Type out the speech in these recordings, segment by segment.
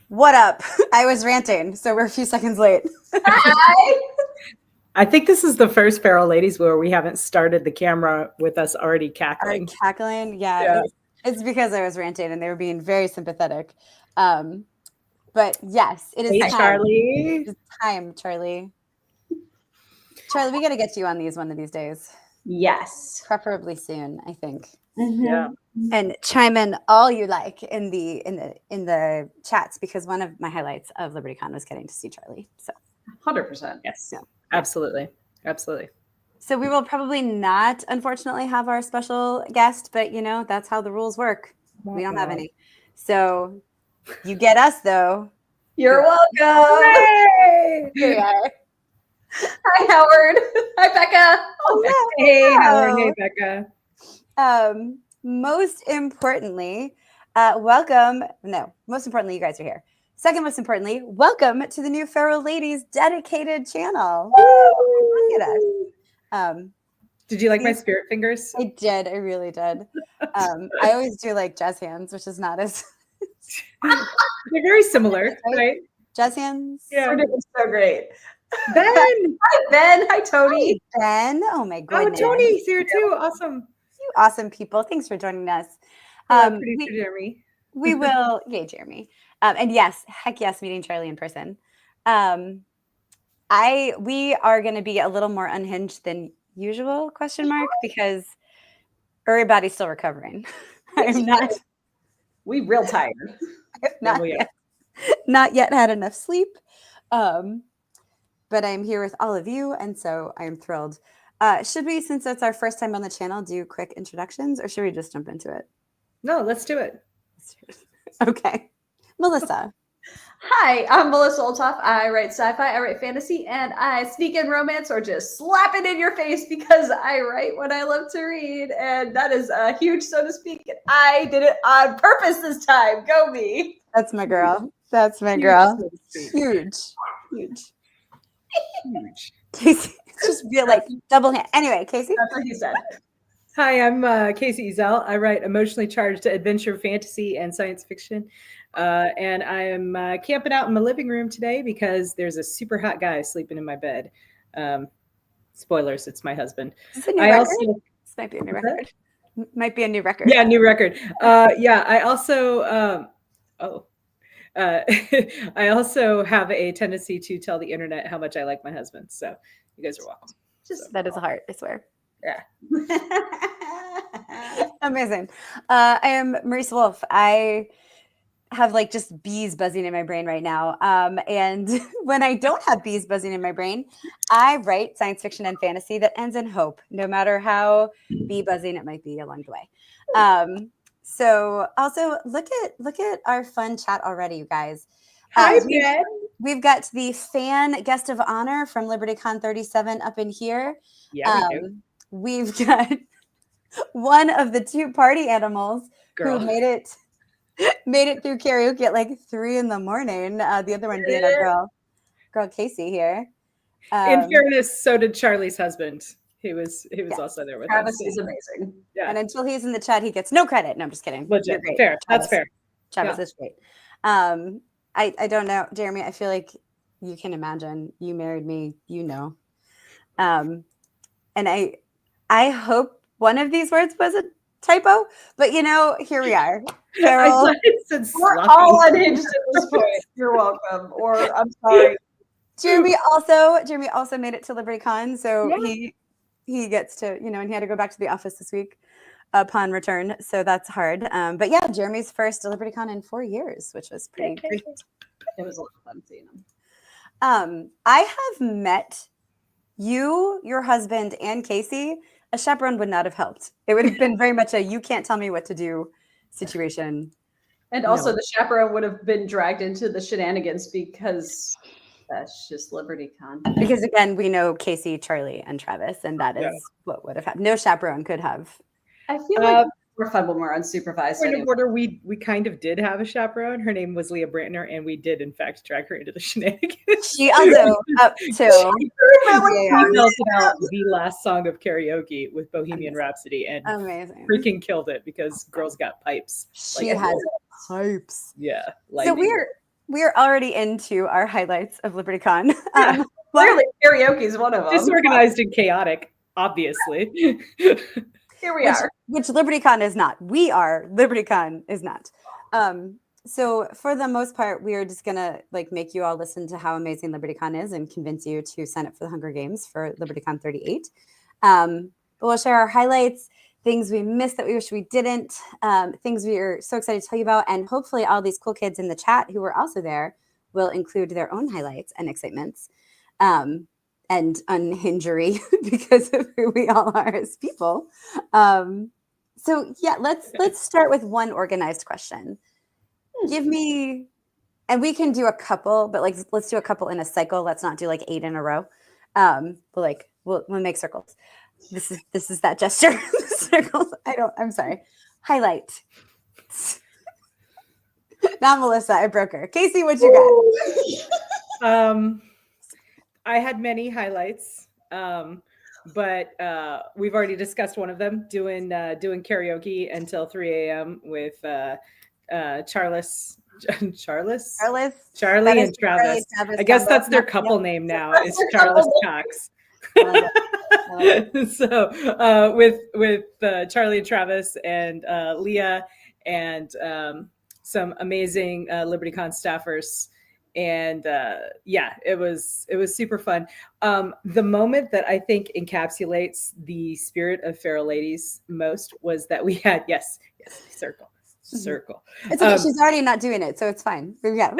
What up? I was ranting, so we're a few seconds late. Hi. I think this is the first Feral Ladies where we haven't started the camera with us already cackling. Cackling? Yeah. It's because I was ranting and they were being very sympathetic. But yes, it is Hey, time. Charlie. It's time, Charlie. Charlie, we got to get you on these one of these days. Yes. Preferably soon, I think. Yeah. And chime in all you like in the chats, because one of my highlights of LibertyCon was getting to see Charlie. So 100%. Yes. Yeah. Absolutely. Absolutely. So we will probably not, unfortunately, have our special guest, but that's how the rules work. We don't have any. So you get us though. You're welcome. Hey! Here we are. Hi, Howard. Hi, Becca. Oh, Becca. Hey, Howard. Hey, Becca. Most importantly, welcome. No, most importantly, you guys are here. Second most importantly, welcome to the new Feral Ladies dedicated channel. Look at us. Did you like my spirit fingers? I did. I really did. I always do like jazz hands, which is not as... They're very similar, right? Jazz hands. Yeah. We're doing so great. Ben. Hi, Ben. Hi, Tony. Hi, Ben. Oh, my goodness. Oh, Tony's here too. Awesome. You awesome people. Thanks for joining us. Producer Jeremy. We will... Yay, Jeremy. And yes, heck yes, meeting Charlie in person. We are going to be a little more unhinged than usual, ? Because everybody's still recovering. I'm not... We real tired. Not yet had enough sleep. But I'm here with all of you, and so I'm thrilled. Should we, since it's our first time on the channel, do quick introductions, or should we just jump into it? No, let's do it. Okay. Melissa. Hi, I'm Melissa Olthoff. I write sci-fi, I write fantasy, and I sneak in romance or just slap it in your face because I write what I love to read, and that is a huge, so to speak. And I did it on purpose this time. Go me. That's my girl. That's my girl. Huge. Kacey, just feel like double hand. Anyway, Kacey. That's what he said. Hi, I'm Kacey Ezell. I write emotionally charged adventure, fantasy, and science fiction. And I am camping out in my living room today because there's a super hot guy sleeping in my bed. Spoilers, it's my husband. Is this a new record? This might be a new record. Might be a new record. Yeah, new record. I also... I also have a tendency to tell the internet how much I like my husband. So you guys are welcome. That is a heart, I swear. Yeah. Amazing. I am Marisa Wolf. I have like just bees buzzing in my brain right now. And when I don't have bees buzzing in my brain, I write science fiction and fantasy that ends in hope, no matter how bee buzzing it might be along the way. So also look at our fun chat already, you guys. Hi, we've got the fan guest of honor from LibertyCon 37 up in here. Yeah, we do. We've got one of the two party animals who made it through karaoke at like 3 a.m. The other one being our girl Kacey here. In fairness, so did Charlie's husband. He was also there with Travis us. is amazing. Yeah. And until he's in the chat, he gets no credit. No, I'm just kidding. Legit. Great. Fair. That's fair. Travis is great. I don't know, Jeremy. I feel like you can imagine. You married me, and I hope one of these words was a typo, but here we are. Feral. We're all unhinged at this point. You're welcome. Or I'm sorry. Jeremy also made it to LibertyCon, so he gets to, and he had to go back to the office this week upon return, so that's hard. But yeah, Jeremy's first LibertyCon in 4 years, which was pretty great. It was a lot of fun seeing him. I have met you, your husband, and Kacey. A chaperone would not have helped. It would have been very much a you can't tell me what to do situation. And also the chaperone would have been dragged into the shenanigans because that's just LibertyCon. Because again, we know Kacey, Charlie, and Travis, and that is what would have happened. No chaperone could have. I feel like we're fun when we're unsupervised. Point of order, we kind of did have a chaperone. Her name was Leah Brantner, and we did in fact drag her into the shenanigans. She also up to she belted out the last song of karaoke with Bohemian Rhapsody and freaking killed it because girls got pipes. She has pipes. Yeah. So we're already into our highlights of LibertyCon. Yeah. Clearly, karaoke is one of them. Disorganized and chaotic, obviously. Here we are. Which LibertyCon is not. We are. LibertyCon is not. So for the most part, we are just gonna like make you all listen to how amazing LibertyCon is and convince you to sign up for the Hunger Games for LibertyCon 38. But we'll share our highlights, things we missed that we wish we didn't, things we are so excited to tell you about, and hopefully all these cool kids in the chat who were also there will include their own highlights and excitements. And unhingery because of who we all are as people. So yeah, let's start with one organized question. Give me, and we can do a couple, but like let's do a couple in a cycle. Let's not do like 8 in a row. But like we'll make circles. This is that gesture. Circles. I'm sorry. Highlight. Not Melissa. I broke her. Kacey, what you got? I had many highlights, but we've already discussed one of them, doing karaoke until 3 a.m. with Charlie and Travis. I guess that's their couple name now. Is Charles Cox. So with Charlie and Travis and Leah and some amazing LibertyCon staffers. And it was super fun. The moment that I think encapsulates the spirit of Feral Ladies most was that we had circle. It's okay. She's already not doing it, so it's fine. Yeah.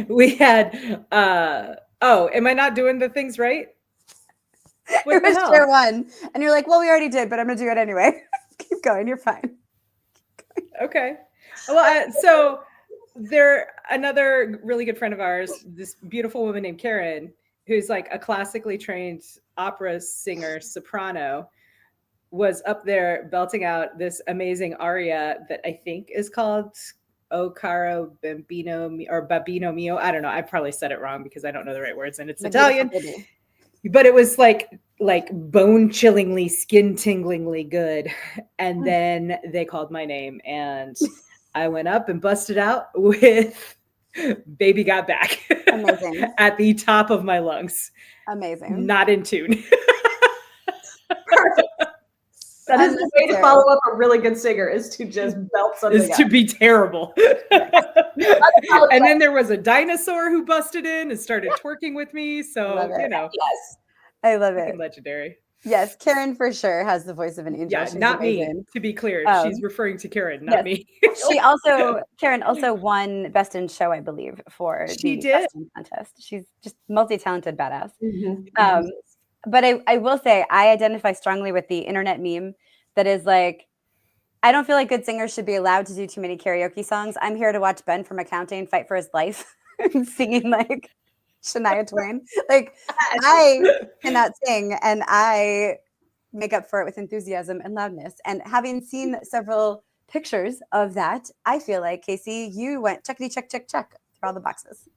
We had am I not doing the things right? What it was share one, and you're like, well, we already did, but I'm gonna do it anyway. Keep going. You're fine. Okay. Well, so. Another really good friend of ours, this beautiful woman named Karen, who's like a classically trained opera singer, soprano, was up there belting out this amazing aria that I think is called O Caro Bambino or Babino Mio. I don't know. I probably said it wrong because I don't know the right words and it's Italian. But it was like bone-chillingly, skin-tinglingly good. And then they called my name and I went up and busted out with Baby Got Back. Amazing. At the top of my lungs. Amazing. Not in tune. Perfect. That is the way to follow up a really good singer is to just belt something out. To be terrible. And then there was a dinosaur who busted in and started twerking with me. So, Yes. I love it. Legendary. Yes, Karen for sure has the voice of an angel. Yeah, she's not amazing. Me. To be clear, she's referring to Karen, not me. Karen also won Best in Show, I believe, for the Best in Contest. She's just multi-talented badass. Mm-hmm. But I will say I identify strongly with the internet meme that is like, I don't feel like good singers should be allowed to do too many karaoke songs. I'm here to watch Ben from accounting fight for his life, singing like Shania Twain. Like I cannot sing and I make up for it with enthusiasm and loudness. And having seen several pictures of that, I feel like, Kacey, you went checkity check for all the boxes.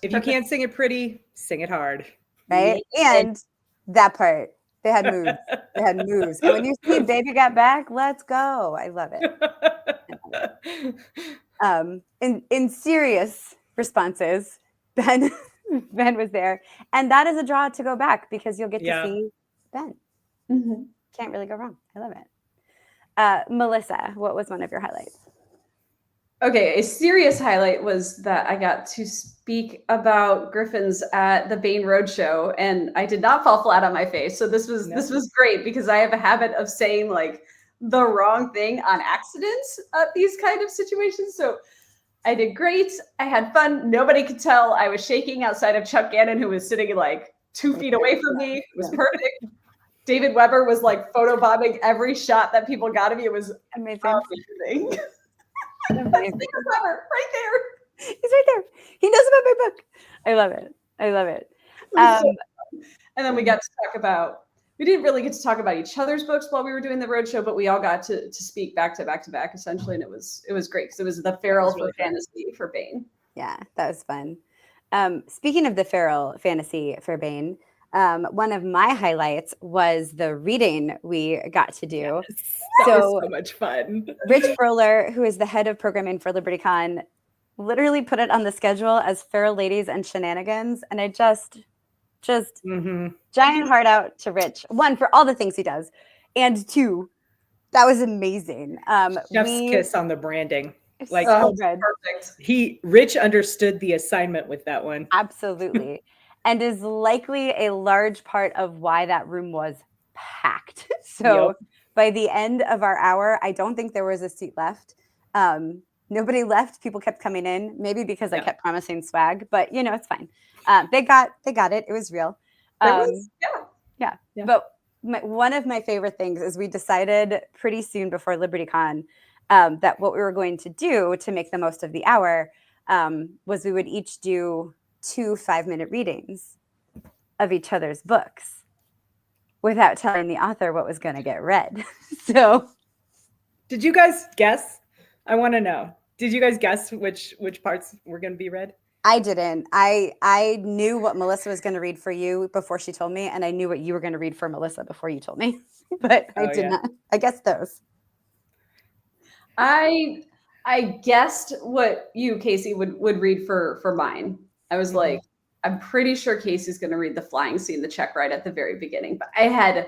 If you can't sing it pretty, sing it hard. Right? And that part, they had moves. And when you see Baby Got Back, let's go. I love it. In serious responses, Ben was there. And that is a draw to go back because you'll get to see Ben. Mm-hmm. Can't really go wrong. I love it. Melissa, what was one of your highlights? Okay, a serious highlight was that I got to speak about Griffins at the Bain Roadshow, and I did not fall flat on my face. So this was great because I have a habit of saying like the wrong thing on accident at these kind of situations. So I did great. I had fun. Nobody could tell I was shaking outside of Chuck Gannon, who was sitting like 2 feet away from me. It was perfect. David Weber was like photobombing every shot that people got of me. It was amazing. Amazing. Weber, right there. He's right there. He knows about my book. I love it. And then we got to talk about, we didn't really get to talk about each other's books while we were doing the roadshow, but we all got to speak back to back essentially. And it was great because it was the Feral for Fantasy for Bain. Yeah, that was fun. Speaking of the Feral Fantasy for Bain, one of my highlights was the reading we got to do. Yes, that was so much fun. Rich Froehler, who is the head of programming for LibertyCon, literally put it on the schedule as Feral Ladies and Shenanigans, and I just giant heart out to Rich. One, for all the things he does, and two, that was amazing. Chef's kiss on the branding. Like, so good. Perfect. Rich understood the assignment with that one. Absolutely. And is likely a large part of why that room was packed. So by the end of our hour, I don't think there was a seat left. Nobody left. People kept coming in, maybe because I kept promising swag, but you know, it's fine. They got it. It was real. Yeah. But one of my favorite things is we decided pretty soon before LibertyCon that what we were going to do to make the most of the hour was we would each do 2 5-minute readings of each other's books without telling the author what was going to get read. So did you guys guess? I want to know. Did you guys guess which parts were going to be read? I didn't. I knew what Melissa was going to read for you before she told me, and I knew what you were going to read for Melissa before you told me. But I did not. I guessed those. I guessed what you, Kacey, would read for mine. I was like, I'm pretty sure Kacey's going to read the flying scene, the check right at the very beginning, but I had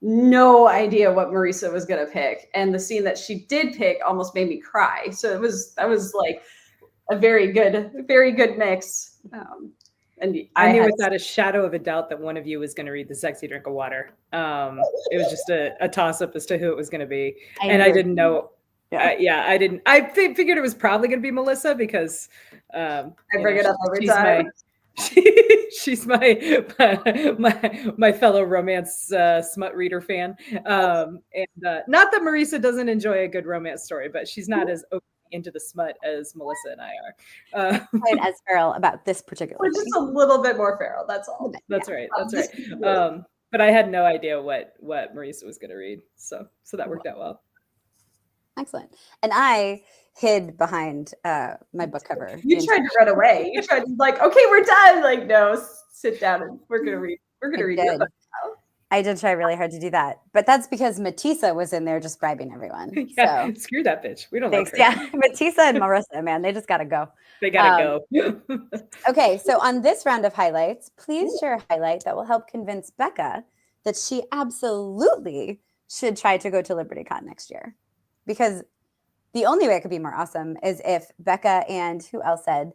no idea what Marisa was going to pick. And the scene that she did pick almost made me cry. So that was like a very good mix. And I knew without a shadow of a doubt that one of you was going to read The Sexy Drink of Water. It was just a toss up as to who it was going to be. I didn't know. I didn't. I figured it was probably going to be Melissa because I bring it up every time. She's my fellow romance smut reader fan. And not that Marisa doesn't enjoy a good romance story, but she's not as into the smut as Melissa and I are. Quite as feral about this particular We're just a little bit more feral, that's all. That's right. But I had no idea what Marisa was going to read. So that worked out well. Excellent. And I hid behind my book cover. You tried to run away. You tried to like, okay, we're done. Like, no, sit down and we're gonna read. We're gonna read your book now. I did try really hard to do that, but that's because Matisa was in there just bribing everyone. Yeah, so. Screw that bitch. We don't like her. Yeah, Matisa and Marisa, man, they just gotta go. They gotta go. Okay, so on this round of highlights, please share a highlight that will help convince Becca that she absolutely should try to go to LibertyCon next year. Because the only way it could be more awesome is if Becca and who else said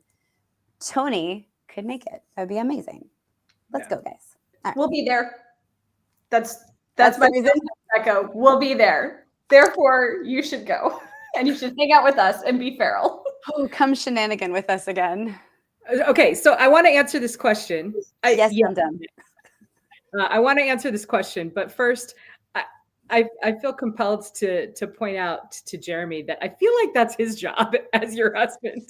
Tony could make it. That would be amazing. Let's go, guys. Right. We'll be there. That's my reason, Becca. We'll be there. Therefore, you should go. And you should hang out with us and be feral. Oh, come shenanigan with us again. Okay, so I want to answer this question. Yes, I'm done. I want to answer this question, but first, I feel compelled to point out to Jeremy that I feel like that's his job as your husband.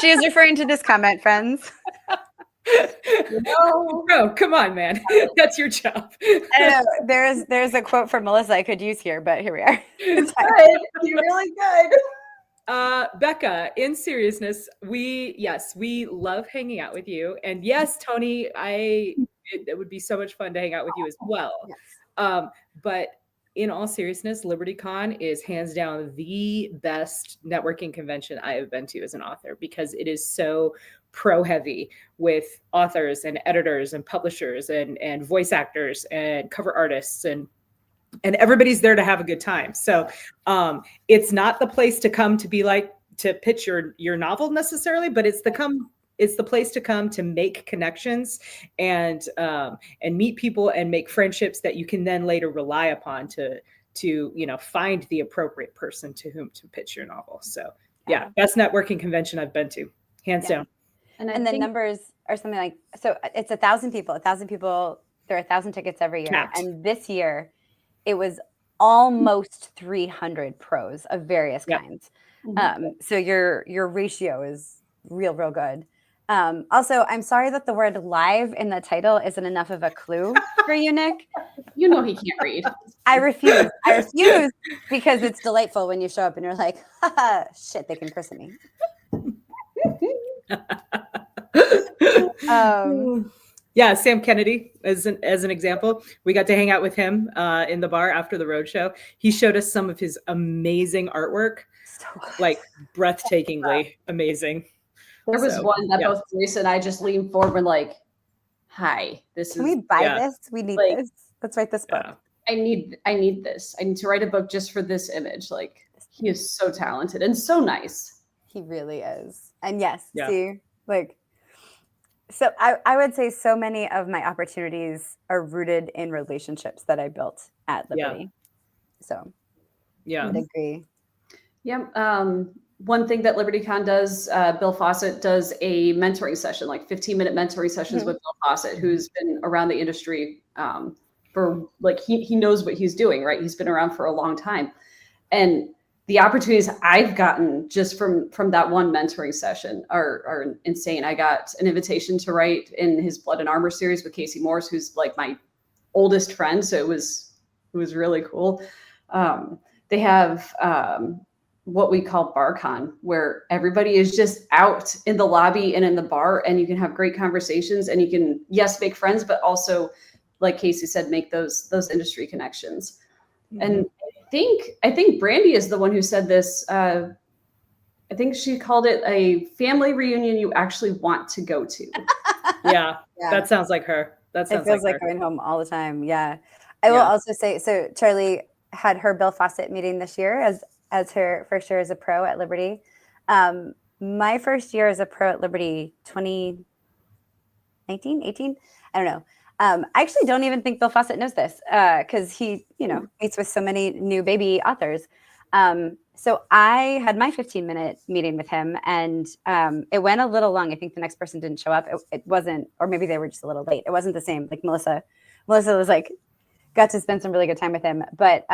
She is referring to this comment, friends. No, come on, man. That's your job. I know. There's a quote from Melissa I could use here, but here we are. It's good. You're really good. Becca, in seriousness, we love hanging out with you. And yes, Tony, it would be so much fun to hang out with you as well. Yes. But in all seriousness, LibertyCon is hands down the best networking convention I have been to as an author because it is so pro heavy with authors and editors and publishers and voice actors and cover artists and everybody's there to have a good time. So it's not the place to come to be like to pitch your novel necessarily, but it's the place to come to make connections and meet people and make friendships that you can then later rely upon to find the appropriate person to whom to pitch your novel. So yeah, best networking convention I've been to, hands down. And the numbers are something like, so it's 1,000 people. 1,000 people. There are 1,000 tickets every year, Capped. And this year it was almost 300 pros of various kinds. So your ratio is real good. Also, I'm sorry that the word live in the title isn't enough of a clue for you, Nick. You know he can't read. I refuse because it's delightful when you show up and you're like, haha, shit, they can christen me. Yeah, Sam Kennedy as an example. We got to hang out with him in the bar after the roadshow. He showed us some of his amazing artwork. So good. like breathtakingly amazing. There was So, one that yeah. both Marisa and I just leaned forward and like, hi, this Can is we buy yeah. this? We need like, this. Let's write this book. Yeah. I need this. I need to write a book just for this image. Like, he is so talented and so nice. He really is. And yes, Yeah. see, like, so I would say so many of my opportunities are rooted in relationships that I built at Liberty. So Yeah. I would agree. Yeah. One thing that LibertyCon does, Bill Fawcett does a mentoring session, like 15-minute mentoring sessions with Bill Fawcett, who's been around the industry for like, he knows what he's doing, right? He's been around for a long time. And the opportunities I've gotten just from that one mentoring session are insane. I got an invitation to write in his Blood and Armor series with Kacey Morse, who's like my oldest friend. So it was really cool. They have what we call BarCon, where everybody is just out in the lobby and in the bar, and you can have great conversations, and you can, yes, make friends, but also, like Kacey said, make those industry connections. And I think Brandy is the one who said this. I think she called it a family reunion you actually want to go to. Yeah. That sounds like her. That sounds it feels like her. going home all the time. Yeah. I will also say, so Charlie had her Bill Fawcett meeting this year as her first year as a pro at Liberty. My first year as a pro at Liberty, 2019, 18, I don't know. I actually don't even think Bill Fawcett knows this because he, meets with so many new baby authors. So I had my 15-minute meeting with him, and it went a little long. I think the next person didn't show up. It wasn't, or maybe they were just a little late. It wasn't the same. Like Melissa was like, got to spend some really good time with him. But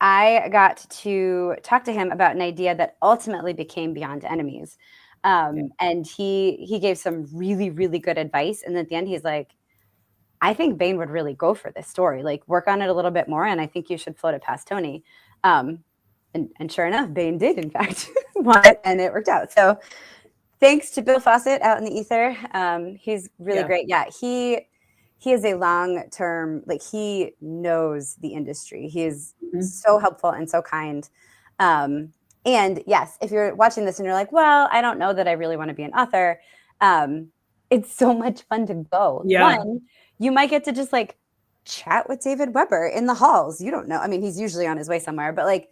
I got to talk to him about an idea that ultimately became Beyond Enemies. And he gave some really, really good advice. And at the end, he's like, I think Bain would really go for this story, like work on it a little bit more. And I think you should float it past Tony. And sure enough, Bain did, in fact, want it, and it worked out. So thanks to Bill Fawcett out in the ether. He's really great. Yeah, he is a long-term, like he knows the industry. He is so helpful and so kind. And yes, if you're watching this and you're like, well, I don't know that I really want to be an author. It's so much fun to go. Yeah. One, you might get to just like chat with David Weber in the halls. You don't know. I mean, he's usually on his way somewhere, but like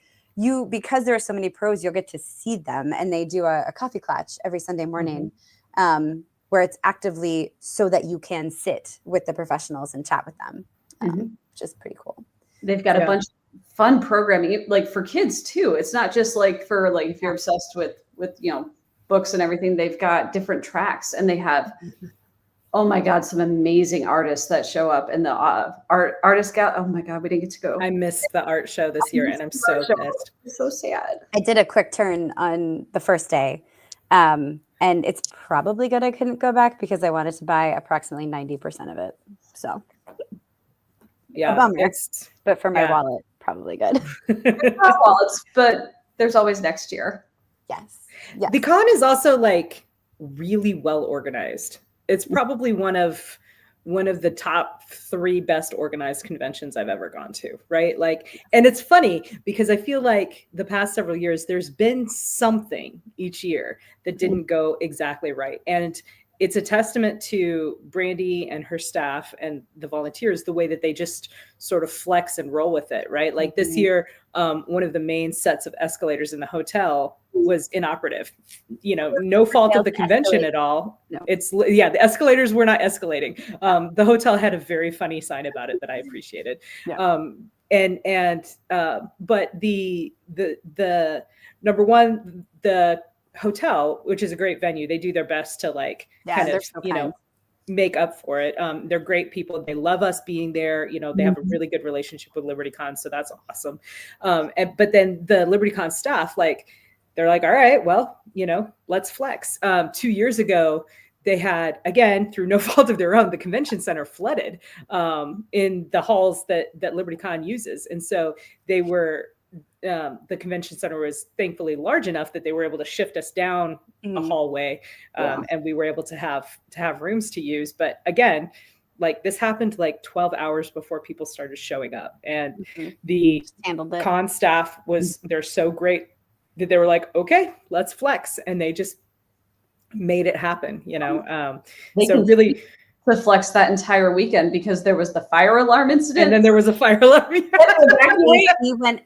because there are so many pros, you'll get to see them, and they do a coffee clutch every Sunday morning where it's actively so that you can sit with the professionals and chat with them, which is pretty cool. They've got a bunch of fun programming, like for kids too. It's not just like for like, if you're obsessed with books and everything, they've got different tracks, and they have, oh my God, some amazing artists that show up in the artist gal. Oh my God, we didn't get to go. I missed the art show this year, and I'm so pissed. It's so sad. I did a quick turn on the first day, and it's probably good I couldn't go back because I wanted to buy approximately 90% of it. So yeah, a bummer, but for my wallet, probably good. Not wallets, but there's always next year. Yes. The con is also like really well organized. It's probably one of the top 3 best organized conventions I've ever gone to, right? Like, and it's funny because I feel like the past several years, there's been something each year that didn't go exactly right. And it's a testament to Brandy and her staff and the volunteers, the way that they just sort of flex and roll with it, right? Like this year, one of the main sets of escalators in the hotel was inoperative, no fault of the convention at all. No. The escalators were not escalating. The hotel had a very funny sign about it that I appreciated. Yeah. But the number one, the hotel, which is a great venue, they do their best to make up for it. They're great people. They love us being there. They have a really good relationship with LibertyCon, so that's awesome. But then the LibertyCon staff, they're like, all right, well, let's flex. 2 years ago, they had, again, through no fault of their own, the convention center flooded in the halls that LibertyCon uses. And so they were, the convention center was thankfully large enough that they were able to shift us down a hallway, and we were able to have rooms to use. But again, this happened 12 hours before people started showing up, and the con staff they're so great they were like, okay, let's flex, and they just made it happen. So really, to flex that entire weekend because there was the fire alarm incident. And then there was a fire alarm.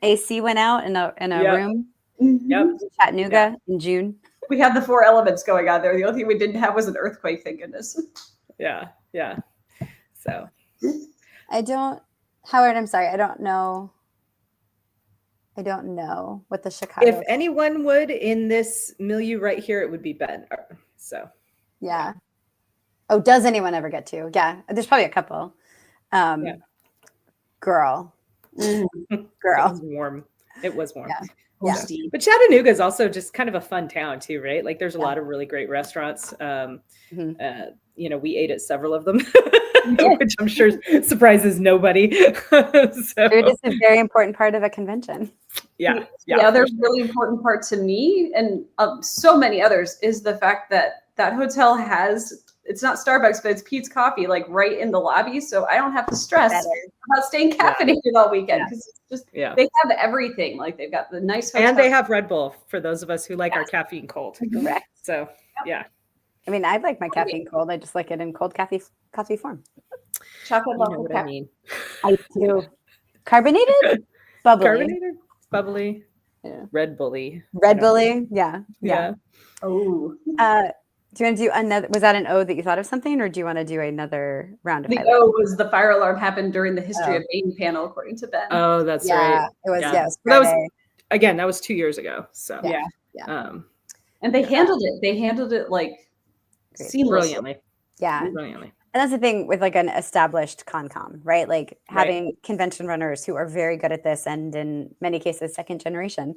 AC went out in a room. Yep. In Chattanooga in June. We had the 4 elements going on there. The only thing we didn't have was an earthquake, thank goodness. Yeah. So Howard, I'm sorry. I don't know what the Chicago. If anyone would in this milieu right here, it would be Ben. So yeah. Oh, does anyone ever get to? Yeah, there's probably a couple. Girl. It was warm. Yeah. But Chattanooga is also just kind of a fun town too, right? Like there's a lot of really great restaurants. We ate at several of them, which I'm sure surprises nobody. Food is a very important part of a convention. Yeah. The other really important part to me and so many others is the fact that hotel has, it's not Starbucks, but it's Pete's Coffee, like right in the lobby. So I don't have to stress about staying caffeinated all weekend because it's just, they have everything. Like they've got the nice hotel. And they have Red Bull for those of us who like our caffeine cold. Correct. So, yeah. I mean, I like my caffeine cold. I just like it in cold coffee form. Chocolate level. What I mean. I do. Carbonated? Bubbly. Carbonated? Bubbly. Yeah. Red Bully. Yeah. Oh. Do you want to do another? Was that an O that you thought of something, or do you want to do another round of? The O was the fire alarm happened during the history of Aiden panel, according to Ben. Oh, that's right. It was. Yeah. Yeah, it was that was 2 years ago. So yeah. And they handled it. They handled it like seamlessly. Brilliantly. Yeah. Brilliantly. And that's the thing with like an established ConCom, right? Like having convention runners who are very good at this, and in many cases, second generation,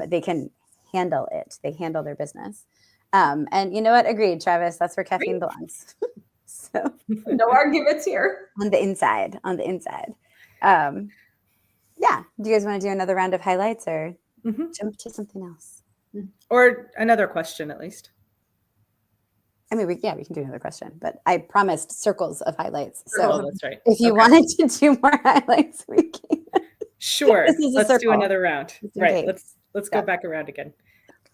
they can handle it. They handle their business. And you know what? Agreed, Travis. That's where caffeine belongs. So no arguments here. On the inside. Yeah. Do you guys want to do another round of highlights or jump to something else? Or another question, at least. I mean, we can do another question, but I promised circles of highlights. So that's right. If you wanted to do more highlights, we can. Sure. Let's do another round. Right. Let's go back around again.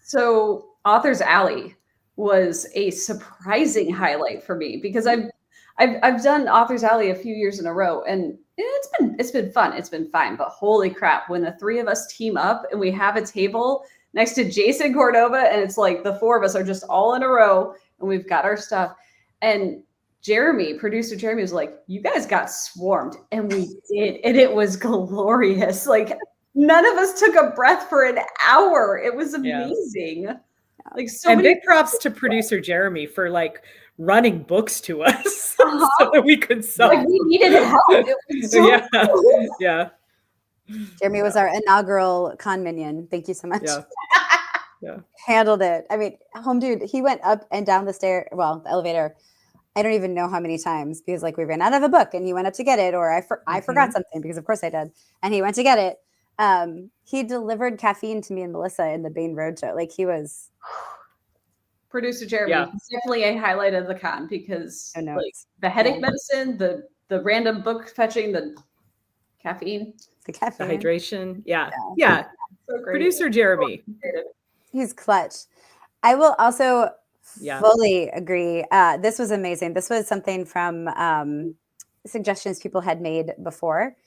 So Author's Alley was a surprising highlight for me because I've done Author's Alley a few years in a row, and it's been fun. It's been fine, but holy crap, when the 3 of us team up and we have a table next to Jason Cordova, and it's like the 4 of us are just all in a row and we've got our stuff. And producer Jeremy was like, you guys got swarmed. And we did. And it was glorious. Like none of us took a breath for an hour. It was amazing. Yeah. Like and big props to producer Jeremy for like running books to us so that we could sell. Like we needed help. It was so cool. Yeah. Jeremy was our inaugural con minion. Thank you so much. Yeah. Handled it. I mean, home dude, he went up and down the the elevator. I don't even know how many times because like we ran out of a book and he went up to get it, or I forgot something because of course I did. And he went to get it. He delivered caffeine to me and Melissa in the Bain Roadshow. Like he was producer Jeremy. He's definitely a highlight of the con because like the headache medicine, the random book fetching, the caffeine, the hydration. Yeah. So great. Producer Jeremy. He's clutch. I will also fully agree. This was amazing. This was something from suggestions people had made before.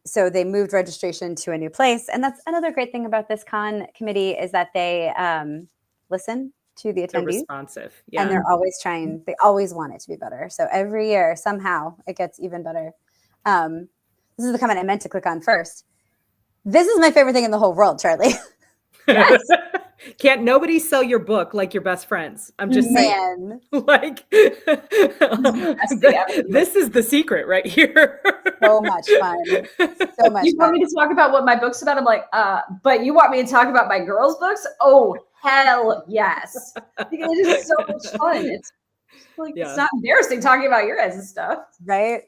So they moved registration to a new place. And that's another great thing about this con committee is that they listen to the attendees. They're responsive. And they're always they always want it to be better. So every year, somehow, it gets even better. This is the comment I meant to click on first. This is my favorite thing in the whole world, Charlie. Yes. Can't nobody sell your book like your best friends. I'm just saying. Like this is the secret right here. So much fun. So much You want me to talk about what my book's about? I'm like, but you want me to talk about my girls' books? Oh, hell yes. Because it is so much fun. It's like it's not embarrassing talking about your guys' stuff. Right.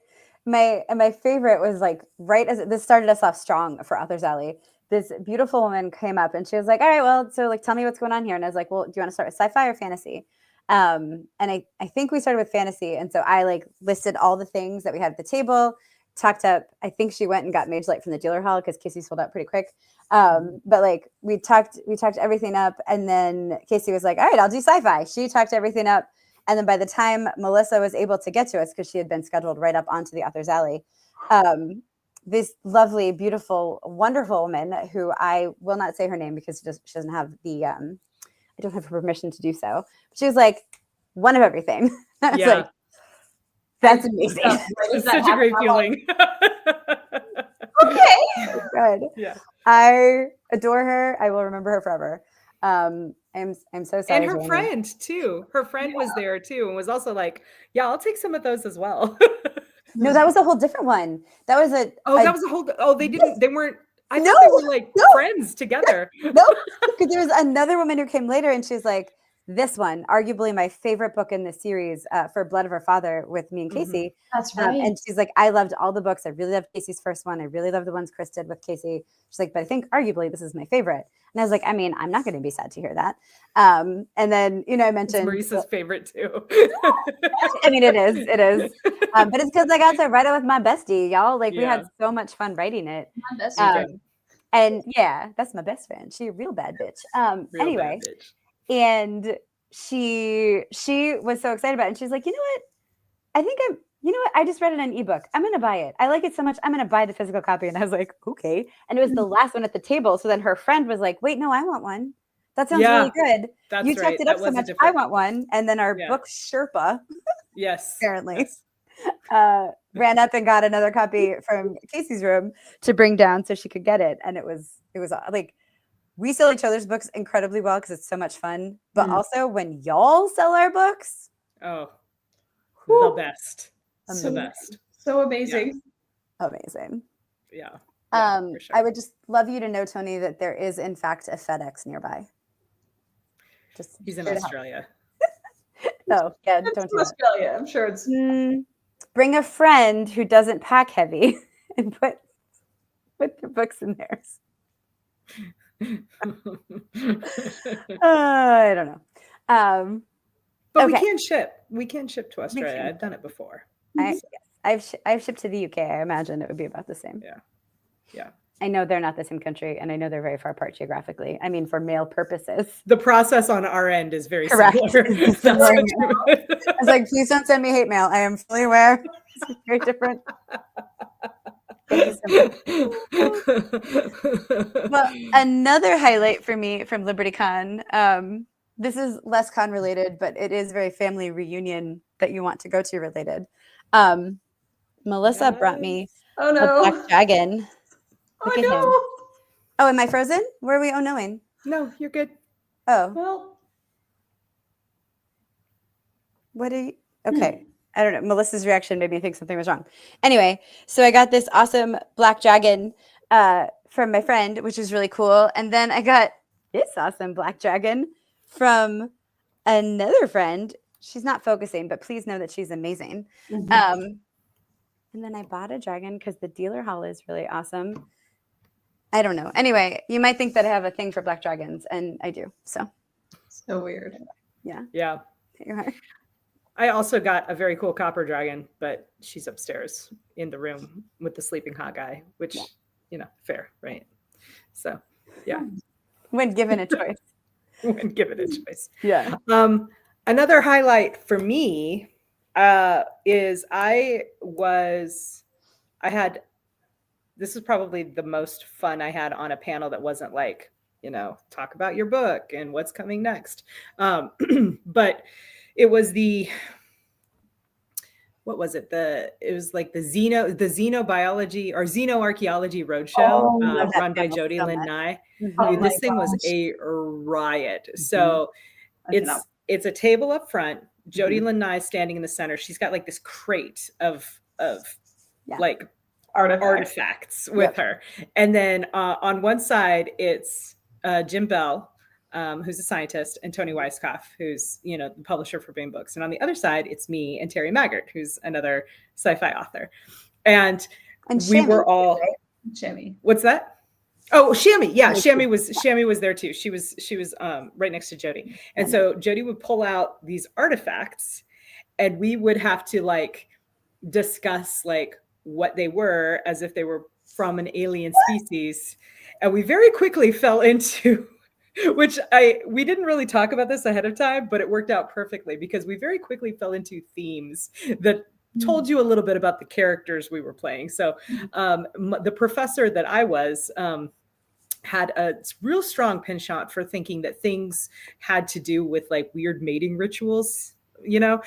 My favorite was like right as this started us off strong for Author's Alley. This beautiful woman came up and she was like, all right, well, so like, tell me what's going on here. And I was like, well, do you want to start with sci-fi or fantasy? And I think we started with fantasy. And so I like listed all the things that we had at the table. talked up. I think she went and got Mage Light from the dealer hall because Kacey sold out pretty quick. But like we talked everything up, and then Kacey was like, "All right, I'll do sci-fi." She talked everything up, and then by the time Melissa was able to get to us, because she had been scheduled right up onto the author's alley, this lovely, beautiful, wonderful woman who I will not say her name because she doesn't have the I don't have her permission to do so. She was like, one of everything. I was like, that's amazing. It's such a great feeling. Okay. Good. Yeah. I adore her. I will remember her forever. I'm so sorry. And her friend too. Her friend was there too, and was also like, "Yeah, I'll take some of those as well." No, that was a whole different one. That was a. That was a whole. Oh, they didn't. They weren't. I thought they were like friends together. No, because there was another woman who came later, and she's like, this one, arguably my favorite book in the series, for Blood of Her Father with me and Kacey. That's right. And she's like, I loved all the books. I really loved Kacey's first one. I really loved the ones Chris did with Kacey. She's like, but I think arguably this is my favorite. And I was like, I mean, I'm not going to be sad to hear that. And then, I mentioned Marisa's favorite too. I mean, it is. But it's because I got to write it with my bestie, y'all. Like we had so much fun writing it. My bestie. And yeah, that's my best friend. She a real bad bitch. Anyway. Bad bitch. And she was so excited about it. And she's like, you know what? I just read it on an ebook. I'm going to buy it. I like it so much. I'm going to buy the physical copy. And I was like, okay. And it was the last one at the table. So then her friend was like, wait, no, I want one. That sounds really good. That's you checked it up so much. I want one. And then our book Sherpa, apparently, ran up and got another copy from Kacey's room to bring down so she could get it. And it was like, we sell each other's books incredibly well because it's so much fun. But also when y'all sell our books, the best. The best. So amazing. Yeah. Amazing. Yeah. For sure. I would just love you to know, Tony, that there is in fact a FedEx nearby. He's in Australia. Oh, yeah. It's don't in do Australia. that. I'm sure it's bring a friend who doesn't pack heavy and put their books in theirs. I don't know. But we can ship. We can ship to Australia. I've done it before. I've shipped to the UK. I imagine it would be about the same. Yeah. I know they're not the same country, and I know they're very far apart geographically. I mean, for mail purposes. The process on our end is very correct. similar. I was like, please don't send me hate mail. I am fully aware. It's very different. Thank you so much. Well, another highlight for me from LibertyCon, this is less con related, but it is very family reunion that you want to go to related. Melissa brought me a black dragon. Look at him. Oh, am I frozen? Where are we? Oh, knowing. No, you're good. Oh. Well. What are you? Okay. I don't know. Melissa's reaction made me think something was wrong. Anyway, so I got this awesome black dragon from my friend, which is really cool. And then I got this awesome black dragon from another friend. She's not focusing, but please know that she's amazing. And then I bought a dragon because the dealer hall is really awesome. I don't know. Anyway, you might think that I have a thing for black dragons, and I do. So weird. Yeah. Yeah. You are. I also got a very cool copper dragon, but she's upstairs in the room with the sleeping hot guy, which, fair, right? So, yeah. When given a choice. Yeah. Another highlight for me is this is probably the most fun I had on a panel that wasn't like, talk about your book and what's coming next. But it was what was it? It was like the xenobiology or xenoarchaeology roadshow run by Jody Lynn Nye. This thing was a riot. So it's a table up front. Jody Lynn Nye standing in the center. She's got like this crate of like artifacts with her. And then on one side, it's Jim Bell, who's a scientist, and Tony Weisskopf, who's, the publisher for Boom Books. And on the other side, it's me and Terry Maggart, who's another sci-fi author. And we were all Shammy. What's that? Oh, Shammy. Yeah, Shammy was there too. She was right next to Jody. And so Jody would pull out these artifacts and we would have to like discuss like what they were as if they were from an alien species. And we very quickly fell into, which we didn't really talk about this ahead of time, but it worked out perfectly because we very quickly fell into themes that told you a little bit about the characters we were playing. So the professor that I was had a real strong penchant for thinking that things had to do with like weird mating rituals, you know,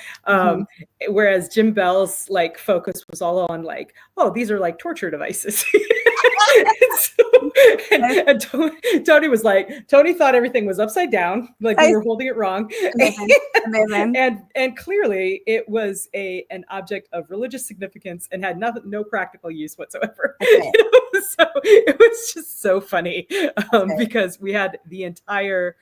whereas Jim Bell's like focus was all on like, oh, these are like torture devices. and Tony was like, Tony thought everything was upside down, like we were holding it wrong. Amazing. And clearly it was an object of religious significance and had no practical use whatsoever. Okay. You know? So it was just so funny because we had the entire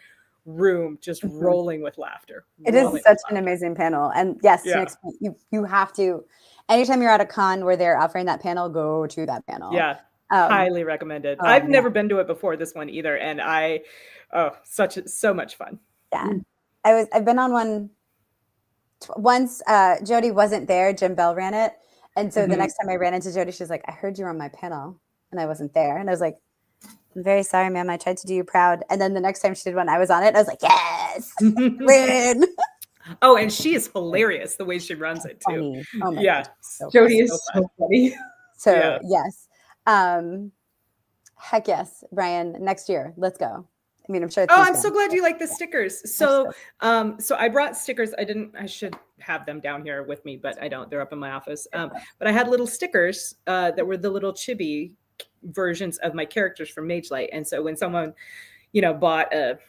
room just rolling with laughter. It is such an amazing panel. And yes, next week, you have to, anytime you're at a con where they're offering that panel, go to that panel. Yeah. Highly recommended. I've never been to it before, this one either. And so much fun. Yeah. I've been on one once. Jody wasn't there. Jim Bell ran it. And so the next time I ran into Jody, she's like, I heard you were on my panel and I wasn't there. And I was like, I'm very sorry, ma'am. I tried to do you proud. And then the next time she did one, I was on it. I was like, yes, win. Oh, and she is hilarious the way she runs it too. Funny. Oh my yeah. So Jody is so funny. So yes. Heck yes, Brian, next year. Let's go. I mean, I'm sure. I'm so glad you like the stickers. So I brought stickers. I should have them down here with me, but I don't. They're up in my office. But I had little stickers that were the little chibi versions of my characters from Mage Light. And so when someone, bought a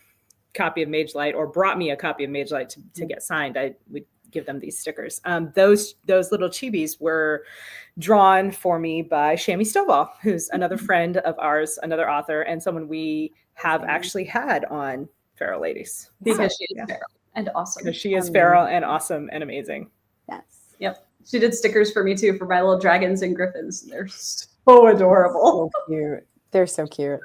copy of Mage Light or brought me a copy of Mage Light to get signed, I would give them these stickers. Those little chibis were drawn for me by Shammy Stovall, who's another friend of ours, another author, and someone we have actually had on Feral Ladies. Because she is feral and awesome. Because she is feral and awesome and amazing. Yes. Yep. She did stickers for me too for my little dragons and griffins. They're so adorable. So cute. They're so cute.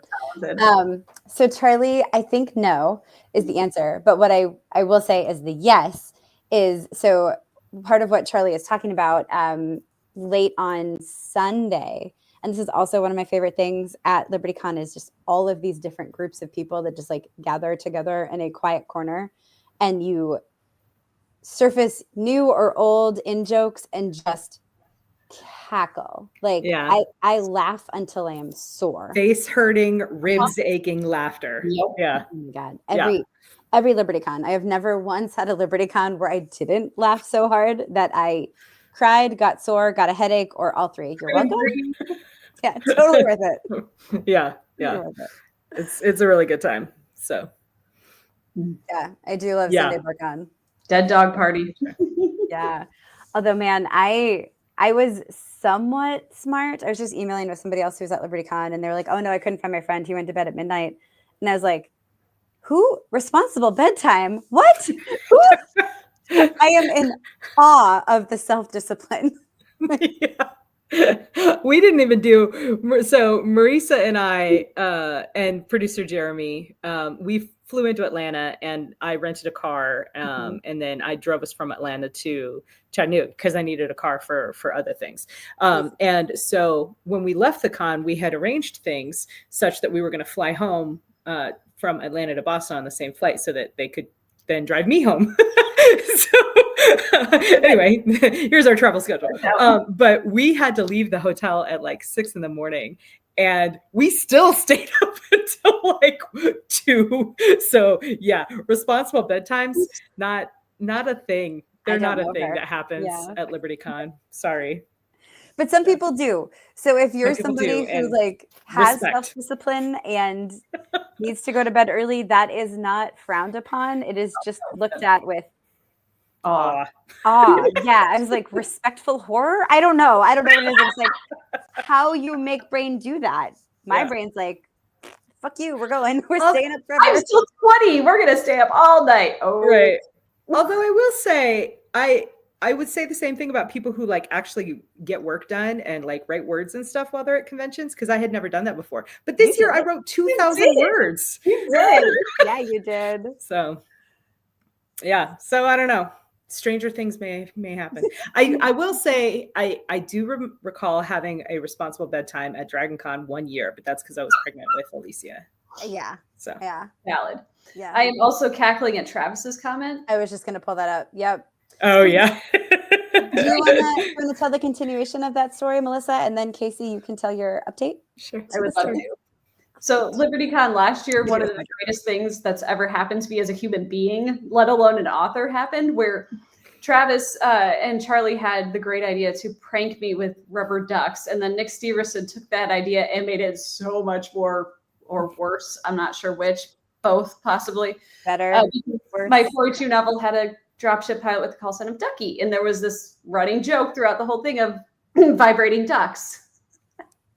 So Charlie, I think no is the answer. But what I will say is the yes is, so part of what Charlie is talking about late on Sunday, and this is also one of my favorite things at LibertyCon, is just all of these different groups of people that just like gather together in a quiet corner and you surface new or old in jokes and just cackle. Like I laugh until I am sore. Face hurting, ribs aching laughter. Yep. Yeah. Oh my God. Every LibertyCon. I have never once had a LibertyCon where I didn't laugh so hard that I cried, got sore, got a headache, or all three. You're welcome. Yeah, totally worth it. Yeah. Totally worth it. It's a really good time. So yeah, I do love Sunday BookCon. Dead dog party. Yeah. Although, man, I was somewhat smart. I was just emailing with somebody else who was at LibertyCon, and they were like, oh no, I couldn't find my friend. He went to bed at midnight. And I was like, who? Responsible bedtime? What? Who? I am in awe of the self-discipline. We didn't even so Marisa and I and producer Jeremy, we flew into Atlanta and I rented a car and then I drove us from Atlanta to Chattanooga because I needed a car for other things. And so when we left the con, we had arranged things such that we were going to fly home from Atlanta to Boston on the same flight so that they could then drive me home. Anyway, here's our travel schedule. But we had to leave the hotel at like 6 a.m. and we still stayed up until like 2. So yeah, responsible bedtimes, not a thing. They're not a thing that happens at LibertyCon. Sorry. But some people do. So if you're somebody who like has self-discipline and needs to go to bed early, that is not frowned upon. It is just looked at with awe. Yeah. I was like, respectful horror? I don't know what it is. It's like how you make brain do that. My brain's like, fuck you, we're going. We're staying up forever. I'm still 20. We're gonna stay up all night. Oh right. Although I will say, I would say the same thing about people who like actually get work done and like write words and stuff while they're at conventions, because I had never done that before. But this year I wrote 2,000 words. You did. Yeah, you did. So yeah. So I don't know. stranger things may happen. I will say I do recall having a responsible bedtime at DragonCon 1 year, but that's because I was pregnant with Alicia. Yeah. So Yeah. Valid. Yeah. I am also cackling at Travis's comment. I was just going to pull that up. Yep. oh yeah. Do you want to tell the continuation of that story, Melissa? And then Kacey, you can tell your update. Sure. I would love to. So LibertyCon last year, one of the greatest things that's ever happened to me as a human being, let alone an author, happened where Travis and Charlie had the great idea to prank me with rubber ducks. And then Nick Steverson took that idea and made it so much more, or worse, I'm not sure which, both possibly. Better. My 42 novel had a dropship pilot with the call sign of Ducky. And there was this running joke throughout the whole thing of vibrating ducks.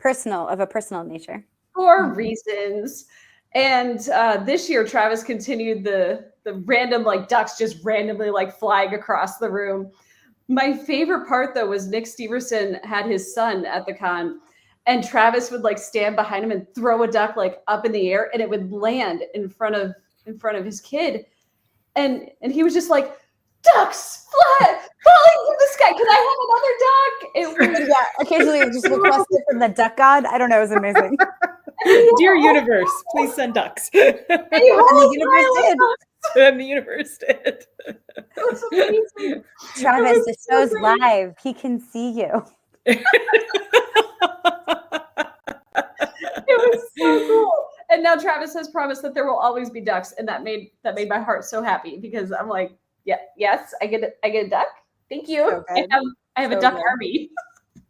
Of a personal nature. For reasons. And this year, Travis continued the random like ducks just randomly like flying across the room. My favorite part though was Nick Steverson had his son at the con, and Travis would like stand behind him and throw a duck like up in the air, and it would land in front of his kid, and he was just like, ducks falling from the sky. Can I have another duck? Yeah, occasionally it just requested from the duck god. I don't know. It was amazing. Dear universe, please send ducks. And the universe did. It was amazing. Travis, the show's live. He can see you. It was so cool. And now Travis has promised that there will always be ducks, and that made my heart so happy because I'm like, yeah, yes, I get a duck. Thank you. So I have a duck army.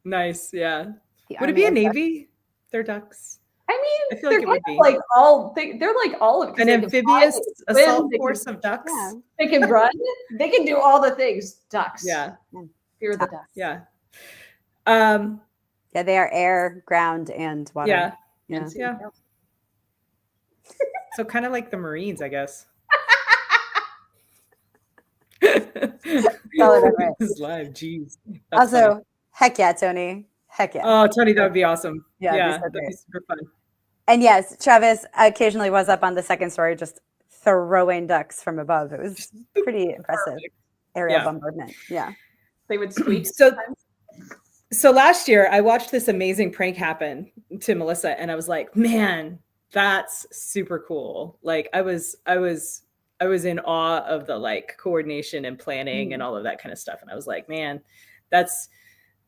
Nice, yeah. The Would it be a army of navy? They're ducks. I mean, I feel like it would be like they're like all of an amphibious assault force of ducks. Yeah. They can run. They can do all the things. Ducks. Yeah. Fear the ducks. Yeah. Yeah, they are air, ground, and water. Yeah. Yeah. Yeah. So kind of like the Marines, I guess. Solid effort. This is live. Jeez. That's Also, funny. heck yeah, Tony. Heck yeah. Oh, Tony, that would be awesome. Yeah, Yeah, that'd be so that'd be great. super fun. And yes, Travis occasionally was up on the second story, just throwing ducks from above. It was pretty impressive. Aerial bombardment. Yeah. They would squeak. So last year I watched this amazing prank happen to Melissa, and I was like, man, that's super cool. Like I was in awe of the like coordination and planning and all of that kind of stuff. And I was like, man, that's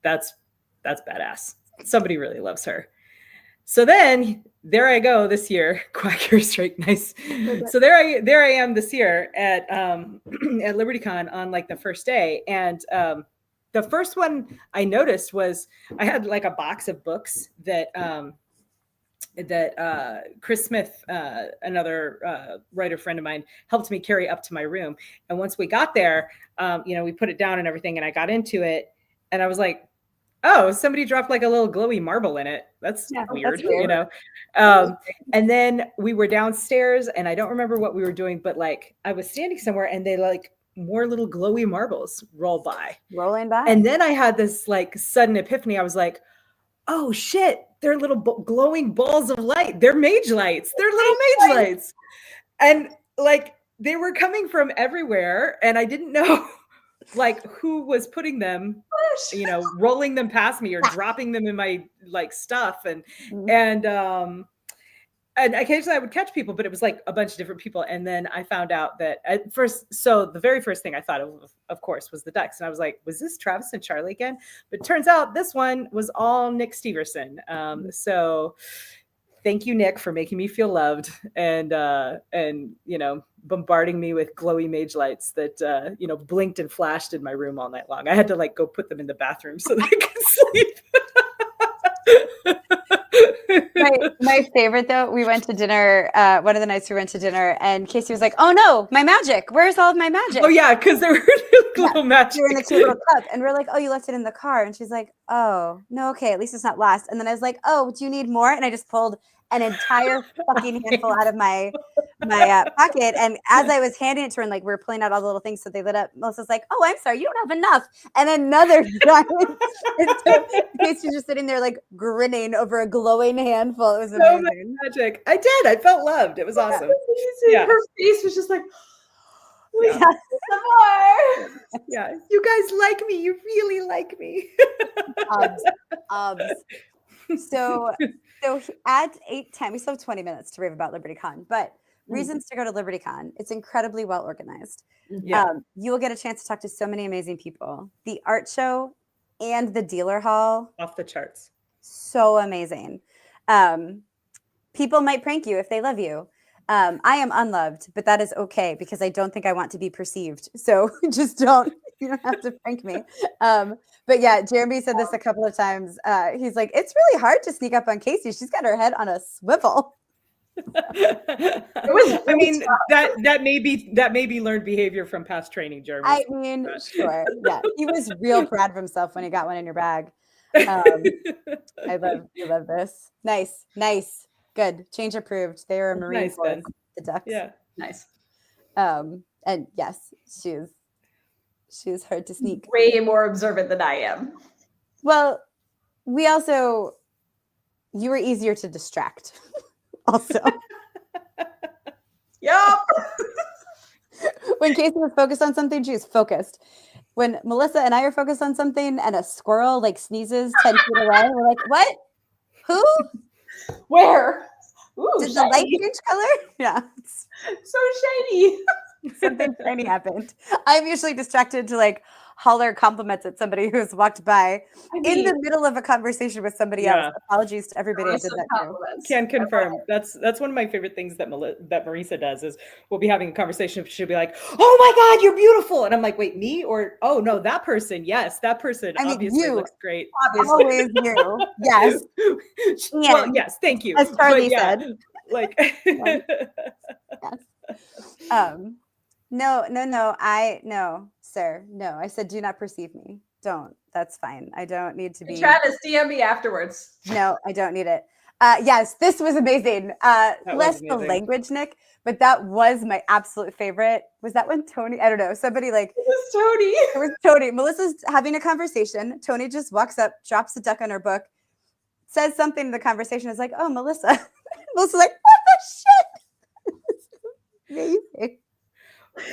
badass. Somebody really loves her. So then there I go this year. Quack your straight, nice. So there I am this year at LibertyCon on like the first day. And the first one I noticed was I had like a box of books that Chris Smith, another writer friend of mine, helped me carry up to my room. And once we got there, we put it down and everything, and I got into it, and I was like, oh, somebody dropped like a little glowy marble in it. That's weird, you know? And then we were downstairs, and I don't remember what we were doing, but like I was standing somewhere, and they like more little glowy marbles rolling by. And then I had this like sudden epiphany. I was like, oh shit, they're little glowing balls of light. They're mage lights. They're little mage lights. And like they were coming from everywhere, and I didn't know like who was putting them, rolling them past me or dropping them in my like stuff. And occasionally I would catch people, but it was like a bunch of different people. And then I found out that at first, so the very first thing I thought of course, was the ducks. And I was like, was this Travis and Charlie again? But it turns out this one was all Nick Steverson. So thank you, Nick, for making me feel loved and bombarding me with glowy mage lights that, blinked and flashed in my room all night long. I had to like go put them in the bathroom so they could sleep. My favorite though, we went to dinner. One of the nights we went to dinner, and Kacey was like, "Oh no, my magic! Where's all of my magic?" Oh yeah, because there were little magic. They were in a cute little cup, and we're like, "Oh, you left it in the car." And she's like, "Oh no, okay, at least it's not lost." And then I was like, "Oh, do you need more?" And I just pulled an entire fucking handful out of my pocket. And as I was handing it to her, and like we were pulling out all the little things so they lit up, Melissa's like, "Oh, I'm sorry, you don't have enough." And another giant. And so Kacey's just sitting there like grinning over a glowing handful. It was so amazing. much magic. I did. I felt loved. It was awesome. Yeah. Her face was just like, we have some more. Yeah. You guys like me. You really like me. Obs. So at 8:10, we still have 20 minutes to rave about LibertyCon, but reasons to go to LibertyCon. It's incredibly well organized. Yeah. You will get a chance to talk to so many amazing people. The art show and the dealer hall, Off the charts. so amazing. People might prank you if they love you. I am unloved, but that is okay because I don't think I want to be perceived. So just don't. You don't have to prank me. But yeah, Jeremy said this a couple of times. He's like, it's really hard to sneak up on Kacey. She's got her head on a swivel. I mean, that may be learned behavior from past training, Jeremy. I mean, sure. Yeah. He was real proud of himself when he got one in your bag. I love this. Nice. Good. Change approved. They are a Marine Nice, Corps, Ben. the Ducks. Yeah, nice. And yes, she is hard to sneak. Way more observant than I am. Well, you were easier to distract. Also, Yup. when Kacey was focused on something, she was focused. When Melissa and I are focused on something and a squirrel like sneezes 10 feet away, we're like, what? Who? Where? Ooh, Did the light shiny. change color? Yeah. So shiny. Something shiny happened. I'm usually distracted to like holler compliments at somebody who's walked by in the middle of a conversation with somebody else. Apologies to everybody I did that to. Can confirm. That's one of my favorite things that Marisa does is we'll be having a conversation. She'll be like, "Oh my God, you're beautiful," and I'm like, "Wait, me or oh no, that person? Yes, that person. I mean, obviously you. looks great. Always you. Yes. Well, yes, thank you. As Charlie said. Like, yes. No, sir. No, I said, do not perceive me. Don't. That's fine. I don't need to be. Travis, DM me afterwards. No, I don't need it. Yes, this was amazing. Less the language, Nick, but that was my absolute favorite. Was that when Tony? I don't know. Somebody like it was Tony. It was Tony. Melissa's having a conversation. Tony just walks up, drops a duck on her book, says something in the conversation. Is like, "Oh, Melissa." Melissa's like, "What the shit?" Amazing.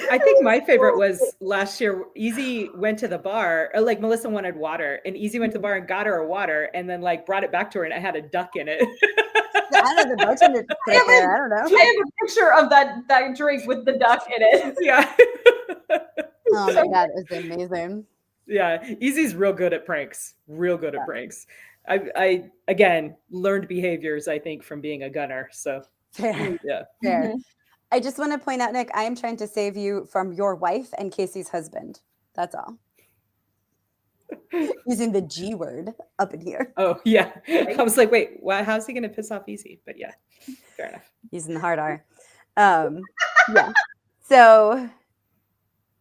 I think my favorite was last year. Easy went to the bar, like Melissa wanted water, and Easy went to the bar and got her a water, and then like brought it back to her, and it had a duck in it. I don't know. The bartender put it there. I don't know. I have a picture of that drink with the duck in it. Yeah. Oh my God, it was amazing. Yeah, Easy's real good at pranks. Real good at pranks. I again learned behaviors, I think, from being a gunner. So fair. Yeah. Fair. I just want to point out, Nick, I am trying to save you from your wife and Kacey's husband. That's all. Using the G word up in here. Oh, yeah. I was like, wait, how's he going to piss off Easy? But yeah, fair enough. Using the hard R. Yeah. So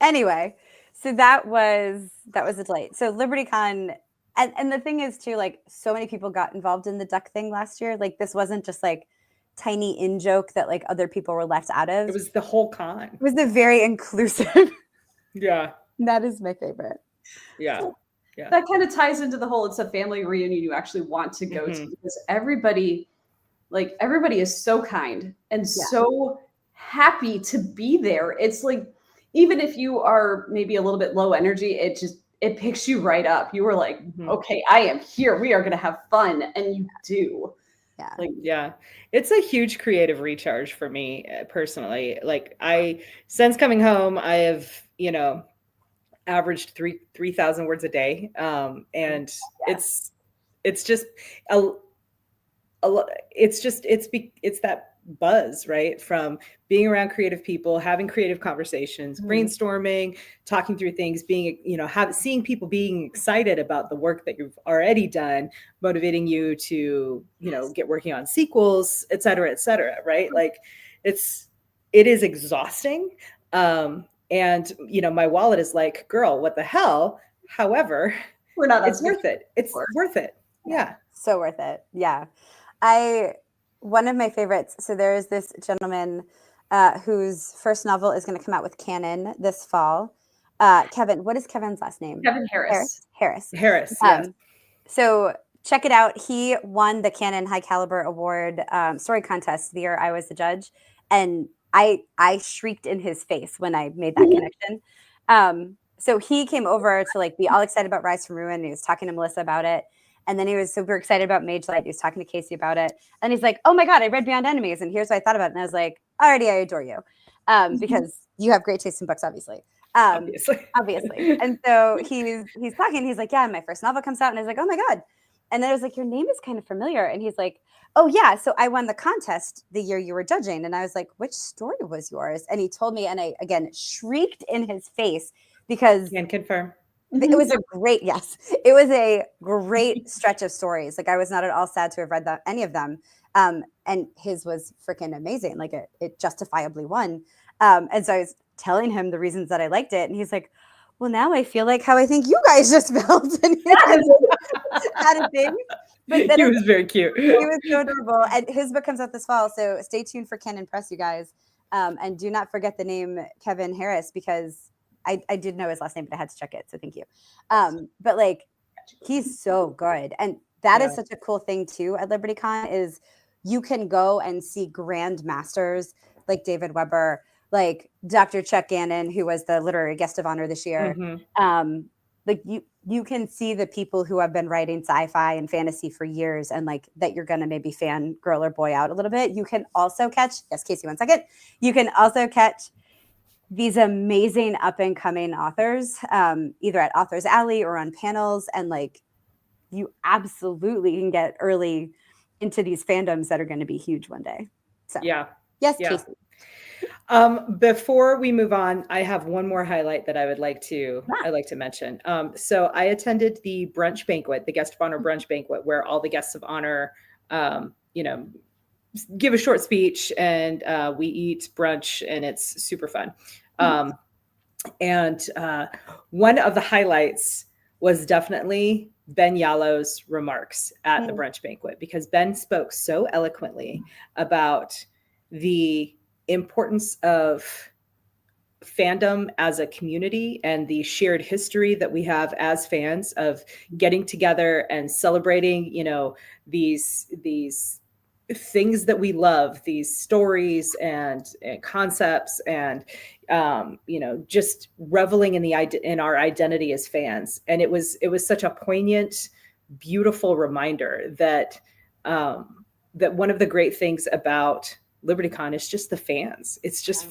anyway, so that was a delight. So LibertyCon, and the thing is too, like so many people got involved in the duck thing last year. Like this wasn't just like tiny in joke that like other people were left out of. It was the whole con. It was a very inclusive. Yeah. That is my favorite. Yeah. Yeah. That kind of ties into the whole, it's a family reunion you actually want to go to, because everybody is so kind and so happy to be there. It's like, even if you are maybe a little bit low energy, it picks you right up. You were like, okay, I am here. We are going to have fun. And you do. Yeah. It's a huge creative recharge for me personally. Like since coming home, I have, averaged 3,000 words a day. And it's that buzz, right? From being around creative people, having creative conversations, brainstorming, talking through things, being, seeing people being excited about the work that you've already done, motivating you to, get working on sequels, et cetera, right? Like it is exhausting. And, my wallet is like, girl, what the hell? However, it's worth it. It's worth it. Yeah. So worth it. Yeah. One of my favorites. So there is this gentleman whose first novel is going to come out with Canon this fall. Kevin, what is Kevin's last name? Kevin Harris. Harris. Yes. So check it out. He won the Canon High Caliber Award story contest the year I was the judge. And I shrieked in his face when I made that connection. So he came over to like be all excited about Rise from Ruin. And he was talking to Melissa about it. And then he was super excited about Mage Light. He was talking to Kacey about it. And he's like, oh my God, I read Beyond Enemies. And here's what I thought about it. And I was like, already, I adore you. Because you have great taste in books, obviously. Obviously. And so he's talking. He's like, yeah, my first novel comes out. And I was like, oh my God. And then I was like, your name is kind of familiar. And he's like, oh yeah, so I won the contest the year you were judging. And I was like, which story was yours? And he told me, and I, again, shrieked in his face because Can confirm. it was a great stretch of stories. Like I was not at all sad to have read any of them. And his was freaking amazing. Like it justifiably won. And so I was telling him the reasons that I liked it. And he's like, well, now I feel like how I think you guys just felt. And he had a thing. But then he was very cute. He was so adorable. And his book comes out this fall. So stay tuned for Canon Press, you guys. And do not forget the name Kevin Harris, because I did know his last name, but I had to check it. So thank you. But like, he's so good. And that is such a cool thing too at LibertyCon is you can go and see grand masters like David Weber, like Dr. Chuck Gannon, who was the literary guest of honor this year. Like you can see the people who have been writing sci-fi and fantasy for years and like that you're going to maybe fan girl or boy out a little bit. You can also catch, yes, Kacey, 1 second. You can also catch these amazing up and coming authors, either at Authors Alley or on panels. And like, you absolutely can get early into these fandoms that are going to be huge one day. So yes, Kacey. Before we move on, I have one more highlight that I would like to mention. So I attended the brunch banquet, the guest of honor brunch banquet, where all the guests of honor, give a short speech and we eat brunch, and it's super fun. And one of the highlights was definitely Ben Yallow's remarks at the brunch banquet, because Ben spoke so eloquently about the importance of fandom as a community and the shared history that we have as fans of getting together and celebrating, these things that we love, these stories and concepts, and just reveling in our identity as fans. And it was such a poignant, beautiful reminder that that one of the great things about LibertyCon is just the fans. It's just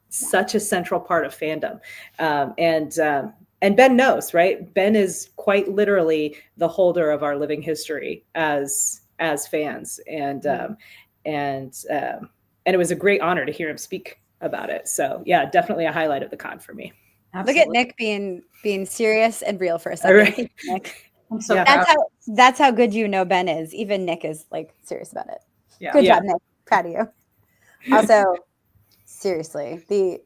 such a central part of fandom, and Ben knows, right? Ben is quite literally the holder of our living history as fans, and it was a great honor to hear him speak about it. So yeah, definitely a highlight of the con for me. Absolutely. Look at Nick being serious and real for a second. Right. Nick. I'm so that's how good Ben is. Even Nick is like serious about it. Yeah. Good job, Nick. Proud of you. Also, seriously, seriously.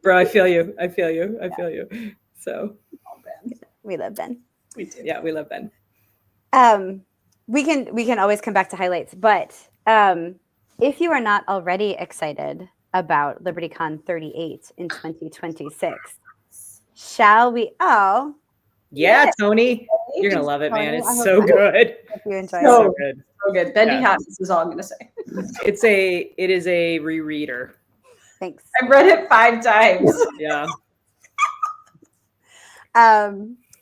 Bro, I feel you. So we love Ben. We do. Yeah, we love Ben. We can always come back to highlights, but if you are not already excited about LibertyCon 38 in 2026, shall we? Oh, yeah, yes. Tony, you're gonna love it, man. Tony, It's so good. Hope you enjoy So it. good. So good. Bendy Hotness is all I'm going to say. It is a rereader. Thanks. I've read it 5 times. Yeah.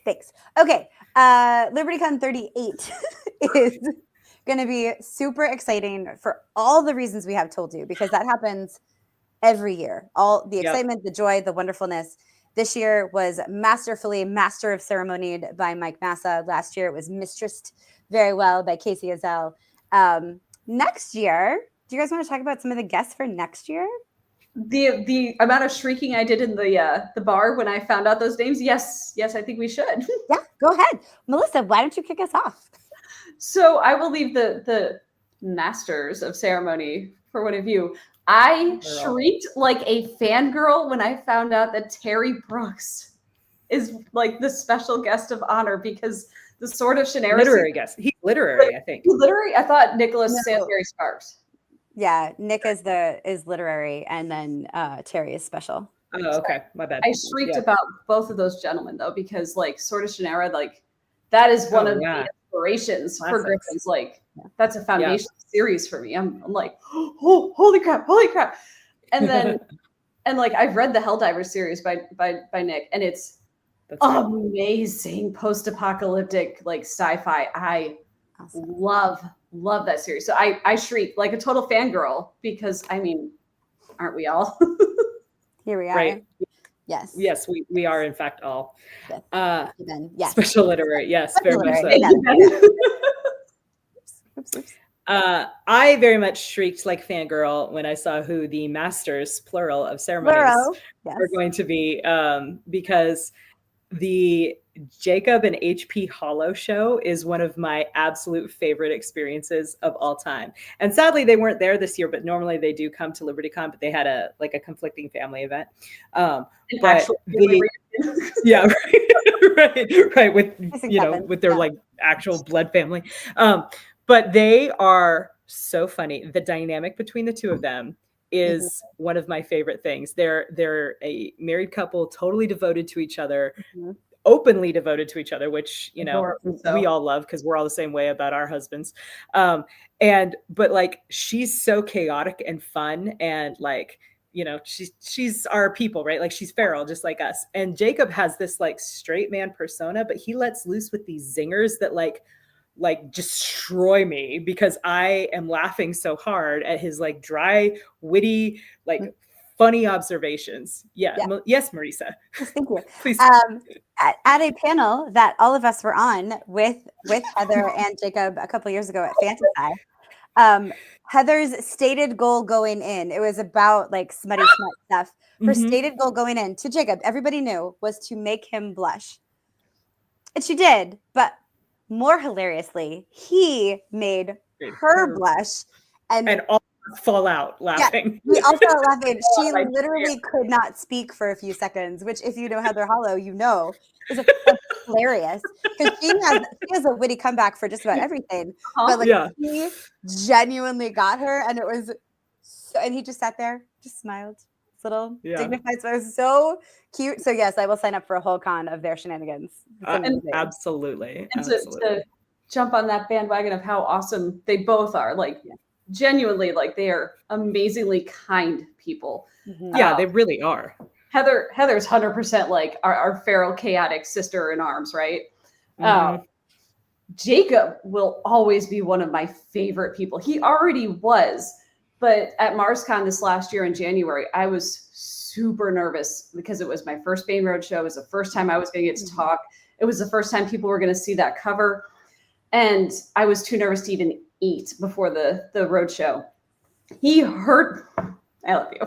Thanks. Okay. LibertyCon 38 is going to be super exciting for all the reasons we have told you, because that happens every year. All the excitement, the joy, the wonderfulness. This year was masterfully master of ceremonied by Mike Massa. Last year it was mistressed very well by Kacey Ezell. Next year, do you guys want to talk about some of the guests for next year? The amount of shrieking I did in the bar when I found out those names. Yes, I think we should. Yeah, go ahead. Melissa, why don't you kick us off? So I will leave the masters of ceremony for one of you. I shrieked like a fangirl when I found out that Terry Brooks is like the special guest of honor, because the Sword of Shannara. Literary guest. He's literary, I think. Literary? I thought Nicholas Sansbury Sparks. Yeah, Nick is literary, and then Terry is special. Oh, okay. My bad. I shrieked about both of those gentlemen though, because like Sword of Shannara, like that is one of the inspirations for Griffins. Like that's a foundation series for me. I'm like, oh, holy crap. And And like I've read the Helldivers series by Nick, and it's amazing post-apocalyptic like sci-fi. I love that series. So I shriek like a total fangirl because I mean, aren't we all? Here we are. Right. Yes. Yes, we are in fact all. Yes. Special literary. Yes, very much so. Oops. I very much shrieked like fangirl when I saw who the masters, plural, of ceremonies were going to be, because the Jacob and HP Hollow show is one of my absolute favorite experiences of all time. And sadly, they weren't there this year, but normally they do come to LibertyCon, but they had a conflicting family event. But yeah, right, with with their like actual blood family. But they are so funny. The dynamic between the two of them is one of my favorite things. They're a married couple, totally devoted to each other, openly devoted to each other, which, we all love because we're all the same way about our husbands. But like, she's so chaotic and fun and like, she's our people, right? Like she's feral, just like us. And Jacob has this like straight man persona, but he lets loose with these zingers that like destroy me because I am laughing so hard at his like dry, witty, like funny observations. Yes, Marisa. Thank you. Please. At a panel that all of us were on with Heather and Jacob a couple years ago at Fantasy, Heather's stated goal going in, it was about like smutty smut stuff. Her stated goal going in to Jacob, everybody knew, was to make him blush. And she did, but more hilariously, he made her blush and all fall out laughing. Yeah, we all fell out laughing. She literally could not speak for a few seconds, which if you know Heather Hollow, is hilarious because she has a witty comeback for just about everything. But like he genuinely got her, and it was and he just sat there, just smiled. Little dignified, so it was so cute. So yes, I will sign up for a whole con of their shenanigans. Absolutely. And to jump on that bandwagon of how awesome they both are, like genuinely, like they are amazingly kind people. Yeah, they really are. Heather's 100% like our feral, chaotic sister in arms, right? Jacob will always be one of my favorite people. He already was. But at MarsCon this last year in January, I was super nervous because it was my first Bane Road show. It was the first time I was going to get to talk. It was the first time people were going to see that cover. And I was too nervous to even eat before the road show. He heard, I love you.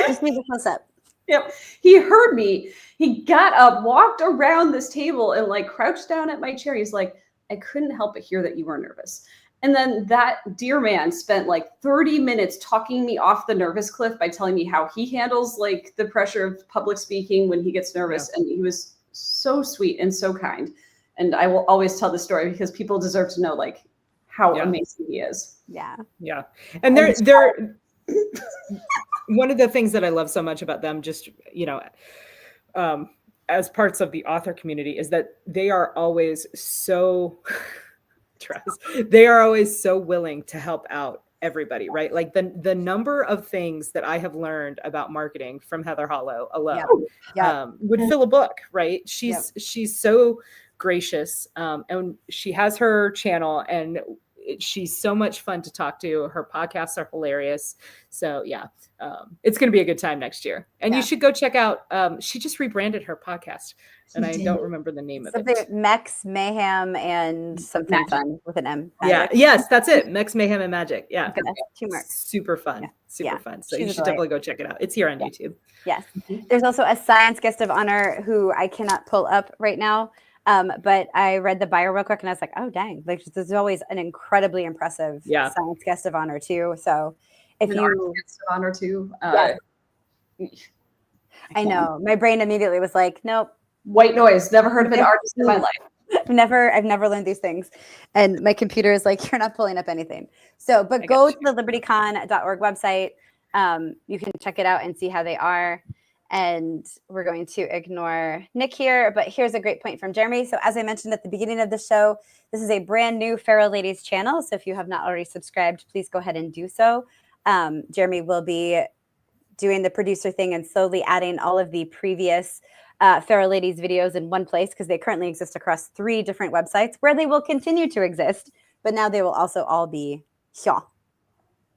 Just need a close up. Yep. He heard me. He got up, walked around this table and like crouched down at my chair. He's like, I couldn't help but hear that you were nervous. And then that dear man spent like 30 minutes talking me off the nervous cliff by telling me how he handles like the pressure of public speaking when he gets nervous. And he was so sweet and so kind. And I will always tell the story because people deserve to know like how amazing he is. Yeah. Yeah. And they're one of the things that I love so much about them, just, as parts of the author community, is that they are always so they are always so willing to help out everybody, right? Like the number of things that I have learned about marketing from Heather Hollow alone would fill a book, right? She's so gracious, and she has her channel, and she's so much fun to talk to. Her podcasts are hilarious. So it's going to be a good time next year. And you should go check out, she just rebranded her podcast. And I don't remember the name of it. Mex, Mayhem, and something Magic. Fun with an M. Magic. Yeah. Yes, that's it. Mex, Mayhem, and Magic. Yeah. Okay. Teamwork. Super fun. Super fun. So you should definitely go check it out. It's here on YouTube. Yes. There's also a science guest of honor who I cannot pull up right now. But I read the bio real quick and I was like, oh, dang. Like, there's always an incredibly impressive science guest of honor, too. So if you. Guest of honor, too. I know. My brain immediately was like, nope. White noise. Never heard of an artist in my life. I've never learned these things. And my computer is like, you're not pulling up anything. So, but go to the libertycon.org website. You can check it out and see how they are. And we're going to ignore Nick here, but here's a great point from Jeremy. So as I mentioned at the beginning of the show, this is a brand new Feral Ladies channel. So if you have not already subscribed, please go ahead and do so. Jeremy will be doing the producer thing and slowly adding all of the previous Feral Ladies videos in one place, because they currently exist across 3 different websites where they will continue to exist, but now they will also all be here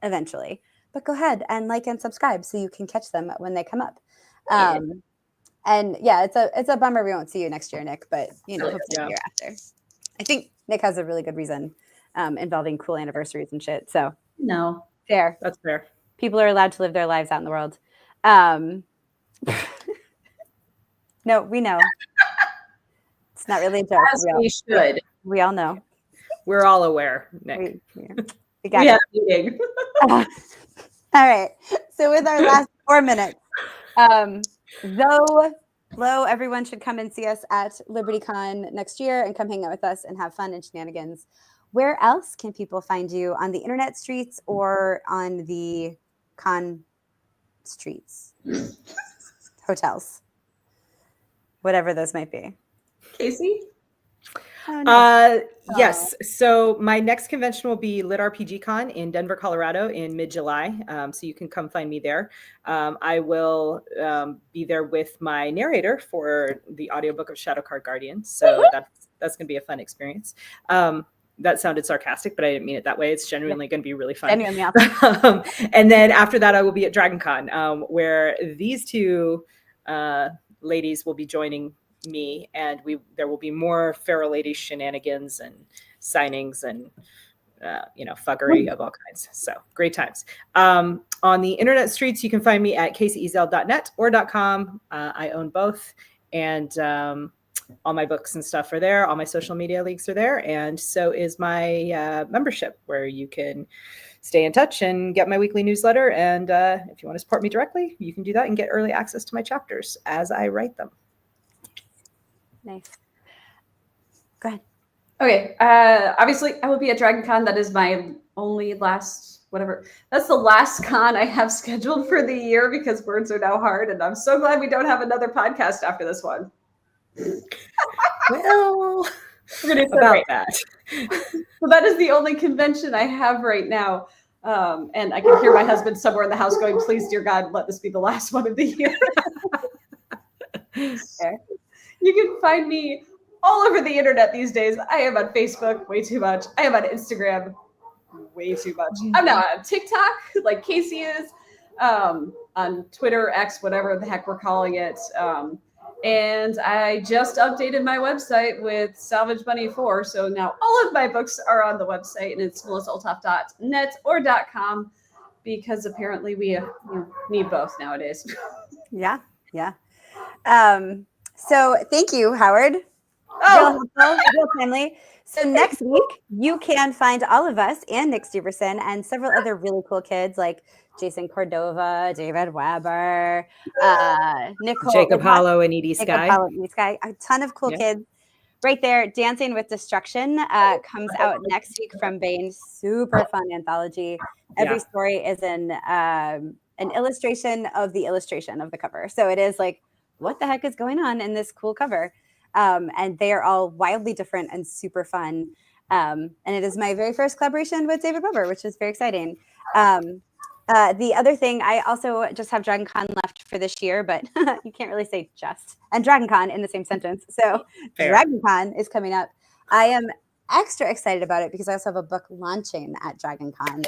eventually. But go ahead and like and subscribe so you can catch them when they come up. And yeah, it's a bummer we won't see you next year, Nick, but hopefully the year after. I think Nick has a really good reason involving cool anniversaries and shit. So no, fair. That's fair. People are allowed to live their lives out in the world. No, we know. It's not really a joke. As we should. We all know. We're all aware, Nick. We got We it. had a meeting. All right. So with our last 4 minutes, though everyone should come and see us at LibertyCon next year and come hang out with us and have fun and shenanigans. Where else can people find you on the internet streets or on the con streets, hotels, whatever those might be? Kacey? Oh, nice. Yes. So my next convention will be Lit RPG Con in Denver, Colorado in mid-July. So you can come find me there. I will be there with my narrator for the audiobook of Shadow Card Guardian. So that's going to be a fun experience. That sounded sarcastic, but I didn't mean it that way. It's genuinely going to be really fun. Genuinely awesome. And then after that, I will be at DragonCon, where these 2 ladies will be joining me, and there will be more Feral Lady shenanigans and signings and fuckery of all kinds. So great times. On the internet streets, you can find me at kaceyezel.net or .com. I own both, and all my books and stuff are there. All my social media links are there, and so is my membership, where you can stay in touch and get my weekly newsletter. And if you want to support me directly, you can do that and get early access to my chapters as I write them. Nice. Go ahead. Okay. Obviously, I will be at DragonCon. That is my only last, whatever. That's the last con I have scheduled for the year, because words are now hard. And I'm so glad we don't have another podcast after this one. Well, we're going to about that. So that is the only convention I have right now. And I can hear my husband somewhere in the house going, please, dear God, let this be the last one of the year. Okay. You can find me all over the internet these days. I am on Facebook way too much. I am on Instagram way too much. I'm now on TikTok, like Kacey is, on Twitter, X, whatever the heck we're calling it. And I just updated my website with Salvage Bunny 4. So now all of my books are on the website, and it's melissaolthoff.net or .com, because apparently we need both nowadays. Yeah. So thank you, Howard. Oh, real timely. So next week, you can find all of us and Nick Steverson and several other really cool kids like Jason Cordova, David Weber, Nicole, Jacob Hollow, and Edie Sky. A ton of cool kids right there. Dancing with Destruction comes out next week from Bain. Super fun anthology. Every story is an illustration of the illustration of the cover. So it is like, what the heck is going on in this cool cover? And they are all wildly different and super fun. And it is my very first collaboration with David Weber, which is very exciting. The other thing, I also just have DragonCon left for this year, but you can't really say just and DragonCon in the same sentence. So DragonCon is coming up. I am extra excited about it because I also have a book launching at DragonCon.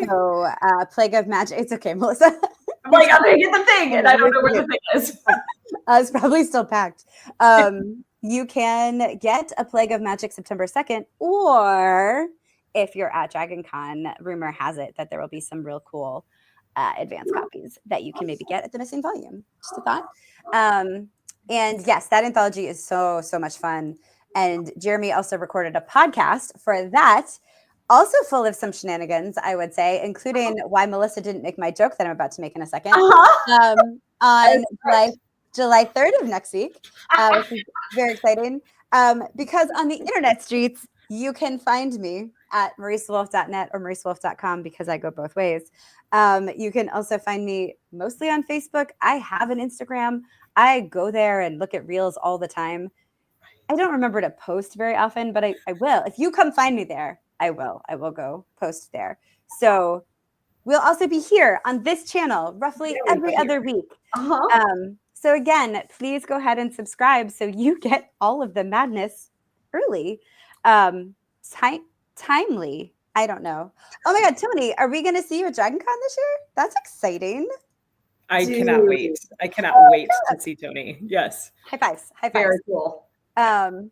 So Plague of Magic. It's okay, Melissa. I'm like, I'm going to get the thing, and I don't know where the thing is. It's probably still packed. You can get A Plague of Magic September 2nd, or if you're at DragonCon, rumor has it that there will be some real cool advanced copies that you can maybe get at the missing volume. Just a thought. And yes, that anthology is so much fun. And Jeremy also recorded a podcast for that, also full of some shenanigans, I would say, including why Melissa didn't make my joke that I'm about to make in a second. On July 3rd of next week, which is very exciting. Because on the internet streets, you can find me at marisawolf.net or marisawolf.com, because I go both ways. You can also find me mostly on Facebook. I have an Instagram. I go there and look at reels all the time. I don't remember to post very often, but I will. If you come find me there, I will. I will go post there. So we'll also be here on this channel roughly every other week. So again, please go ahead and subscribe so you get all of the madness early. Timely. I don't know. Oh my God, Tony, are we going to see you at Dragon Con this year? That's exciting. I cannot wait. I cannot wait to see Tony. Yes. High fives. High fives. Very cool. And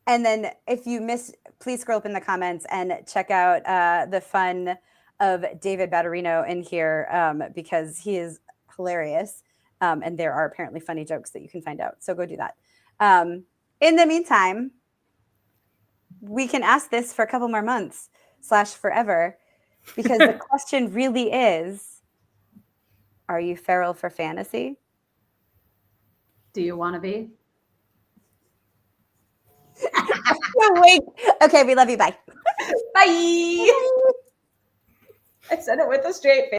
then if you missed, please scroll up in the comments and check out the fun of David Batterino in here because he is hilarious. And there are apparently funny jokes that you can find out. So go do that. In the meantime, we can ask this for a couple more months / forever, because the question really is, are you feral for fantasy? Do you want to be? Wait. Okay, we love you. Bye. Bye. I said it with a straight face.